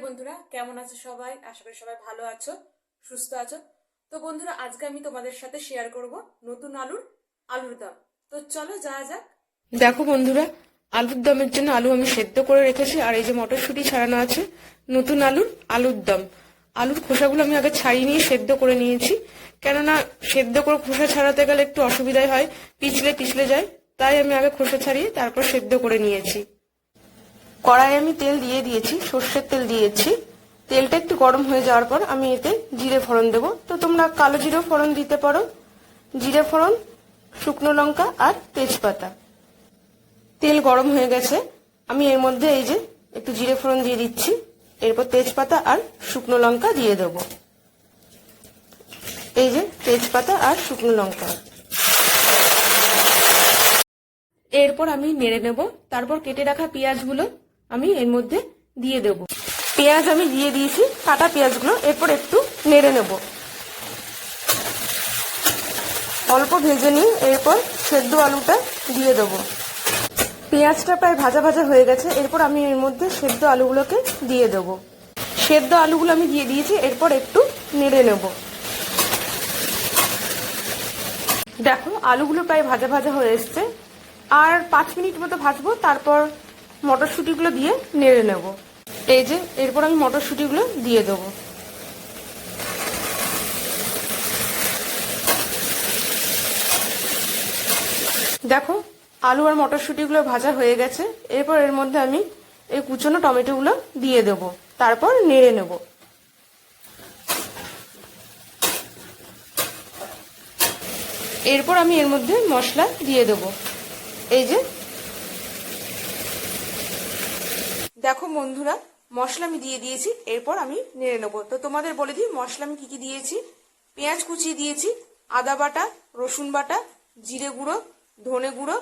বন্ধুরা, কেমন আছো সবাই? আশা করি সবাই ভালো আছো, সুস্থ আছো। তো বন্ধুরা, আজকে আমি তোমাদের সাথে শেয়ার করব নতুন আলুর দম। তো চলো যাওয়া যাক। দেখো বন্ধুরা, আলুর দমের জন্য আলু আমি সেদ্ধ করে রেখেছি, আর এই যে মটরশুঁটি ছাড়ানো আছে। নতুন আলুর দম। আলুর খোসাগুলো আমি আগে ছাড়িয়ে নিয়ে সেদ্ধ করে নিয়েছি, কেননা সেদ্ধ করে খোসা ছাড়াতে গেলে একটু অসুবিধাই হয়, পিছলে যায়। তাই আমি আগে খোসা ছাড়িয়ে তারপর সেদ্ধ করে নিয়েছি। কড়াইয়ে আমি তেল দিয়ে দিয়েছি, সর্ষের তেল দিয়েছি। তেলটা একটু গরম হয়ে যাওয়ার পর আমি এতে জিরে ফোড়ন দেবো। তো তোমরা কালো জিরে ফোড়ন দিতে পারো। জিরে ফোড়ন, শুকনো লঙ্কা আর তেজপাতা। তেল গরম হয়ে গেছে, আমি এর মধ্যে এই যে একটু জিরে ফোড়ন দিয়ে দিচ্ছি, এরপর তেজপাতা আর শুকনো লঙ্কা দিয়ে দেবো। এই যে তেজপাতা আর শুকনো লঙ্কা। এরপর আমি নেড়ে নেব। তারপর কেটে রাখা পেঁয়াজগুলো আমি এর মধ্যে দিয়ে দেব। পেঁয়াজ আমি দিয়ে দিয়েছি, কাটা পেঁয়াজগুলো। এরপর একটু নেড়ে নেব, অল্প ভেজে নিয়ে এরপর সেদ্ধ আলুটা দিয়ে দেব। পেঁয়াজটা প্রায় ভাজা ভাজা হয়ে গেছে, এরপর আমি এর মধ্যে সেদ্ধ আলুগুলোকে দিয়ে দেব। সেদ্ধ আলুগুলো আমি দিয়ে দিয়েছি, এরপর একটু নেড়ে নেব। দেখো, আলুগুলো প্রায় ভাজা ভাজা হয়ে এসছে, আর 5 মিনিট মতো ভাজবো। তারপর মটরশুঁটিগুলো দিয়ে নেড়ে নেব। এই যে এরপর আমি মটরশুঁটিগুলো দিয়ে দেবো। দেখো, আলু আর মটরশুঁটিগুলো ভাজা হয়ে গেছে। এরপর এর মধ্যে আমি এই কুচনো টমেটোগুলো দিয়ে দেব, তারপর নেড়ে নেব। এরপর আমি এর মধ্যে মশলা দিয়ে দেব। এই যে দেখো বন্ধুরা, মশলা আমি দিয়ে দিয়েছি, এরপর আমি নেড়ে নেবো। তো তোমাদের বলে দিই মশলা আমি কি কি দিয়েছি। পেঁয়াজ কুচিয়ে দিয়েছি, আদা বাটা, রসুন বাটা, জিরে গুঁড়ো, ধনে গুঁড়ো,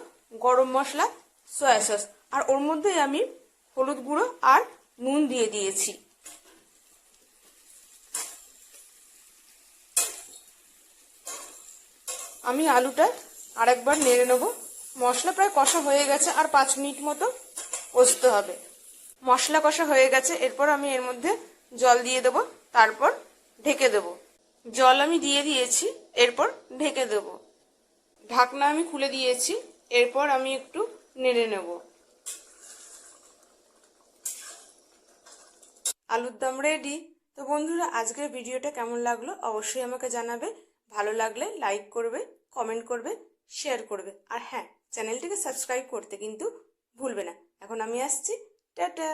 গরম মশলা, সয়া সস, আর ওর মধ্যে আমি হলুদ গুঁড়ো আর নুন দিয়ে দিয়েছি। আমি আলুটা আরেকবার নেড়ে নেবো। মশলা প্রায় কষা হয়ে গেছে, আর 5 মিনিট মতো কষতে হবে। মশলা কষা হয়ে গেছে, এরপর আমি এর মধ্যে জল দিয়ে দেবো, তারপর ঢেকে দেবো। জল আমি দিয়ে দিয়েছি, এরপর ঢেকে দেব। ঢাকনা আমি খুলে দিয়েছি, এরপর আমি একটু নেড়ে নেব। আলুর দম রেডি। তো বন্ধুরা, আজকের ভিডিওটা কেমন লাগলো অবশ্যই আমাকে জানাবে। ভালো লাগলে লাইক করবে, কমেন্ট করবে, শেয়ার করবে, আর হ্যাঁ, চ্যানেলটিকে সাবস্ক্রাইব করতে কিন্তু ভুলবে না। এখন আমি আসছি, টাটা।